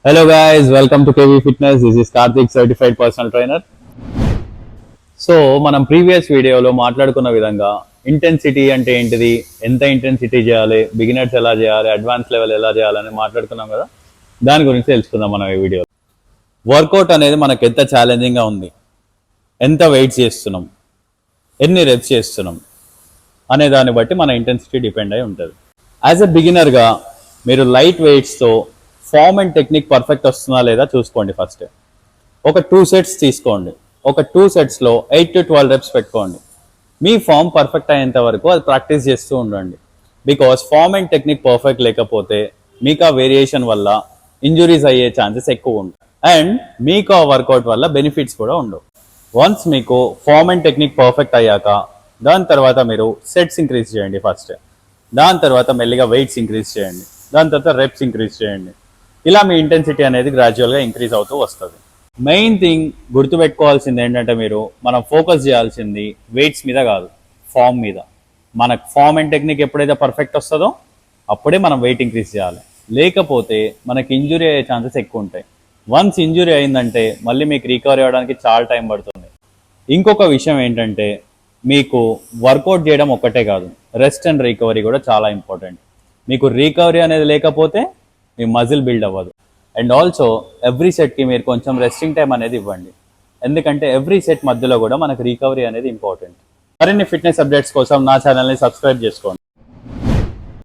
Hello guys, welcome to KV Fitness. This is Karthik, certified personal trainer. So మనం previous వీడియోలో మాట్లాడుకున్న విధంగా intensity అంటే ఏంటిది, ఎంత ఇంటెన్సిటీ చేయాలి, బిగినర్స్ ఎలా చేయాలి, అడ్వాన్స్ లెవెల్ ఎలా చేయాలని మాట్లాడుకున్నాం కదా. దాని గురించి తెలుసుకుందాం మనం ఈ వీడియో. వర్కౌట్ అనేది మనకు ఎంత ఛాలెంజింగ్గా ఉంది, ఎంత వెయిట్ చేస్తున్నాం, ఎన్ని రెప్స్ చేస్తున్నాం అనే దాన్ని బట్టి మన ఇంటెన్సిటీ డిపెండ్ అయి ఉంటుంది. యాజ్ ఎ బిగినర్గా మీరు లైట్ వెయిట్స్తో ఫామ్ అండ్ టెక్నిక్ పర్ఫెక్ట్ వస్తుందా లేదా చూసుకోండి. ఫస్ట్ ఒక 2 సెట్స్ తీసుకోండి. ఒక 2 సెట్స్లో 8 to 12 రెప్స్ పెట్టుకోండి. మీ ఫామ్ పర్ఫెక్ట్ అయ్యేంత వరకు అది ప్రాక్టీస్ చేస్తూ ఉండండి. Because form and technique perfect లేకపోతే మీకు ఆ వేరియేషన్ వల్ల ఇంజురీస్ అయ్యే ఛాన్సెస్ ఎక్కువ ఉంటాయి అండ్ మీకు ఆ వర్కౌట్ వల్ల బెనిఫిట్స్ కూడా ఉండవు. వన్స్ మీకు ఫామ్ అండ్ టెక్నిక్ పర్ఫెక్ట్ అయ్యాక దాని తర్వాత మీరు సెట్స్ ఇంక్రీజ్ చేయండి ఫస్ట్. దాని తర్వాత మెల్లిగా వెయిట్స్ ఇంక్రీజ్ చేయండి. దాని తర్వాత రెప్స్ ఇంక్రీజ్ చేయండి. ఇలా మీ ఇంటెన్సిటీ అనేది గ్రాడ్యువల్గా ఇంక్రీజ్ అవుతూ వస్తుంది. మెయిన్ థింగ్ గుర్తుపెట్టుకోవాల్సింది ఏంటంటే మనం ఫోకస్ చేయాల్సింది వెయిట్స్ మీద కాదు, ఫామ్ మీద. మనకు ఫామ్ అండ్ టెక్నిక్ ఎప్పుడైతే పర్ఫెక్ట్ వస్తుందో అప్పుడే మనం వెయిట్ ఇంక్రీజ్ చేయాలి. లేకపోతే మనకి ఇంజురీ అయ్యే ఛాన్సెస్ ఎక్కువ ఉంటాయి. వన్స్ ఇంజురీ అయిందంటే మళ్ళీ మీకు రికవరీ అవ్వడానికి చాలా టైం పడుతుంది. ఇంకొక విషయం ఏంటంటే మీకు వర్కౌట్ చేయడం ఒక్కటే కాదు, రెస్ట్ అండ్ రికవరీ కూడా చాలా ఇంపార్టెంట్. మీకు రికవరీ అనేది లేకపోతే మీ మజిల్ బిల్డ్ అవ్వదు. అండ్ ఆల్సో ఎవ్రీ సెట్కి మీరు కొంచెం రెస్టింగ్ టైం అనేది ఇవ్వండి. ఎందుకంటే ఎవ్రీ సెట్ మధ్యలో కూడా మనకు రికవరీ అనేది ఇంపార్టెంట్. మరిన్ని ఫిట్నెస్ అప్డేట్స్ కోసం నా ఛానల్ని సబ్స్క్రైబ్ చేసుకోండి.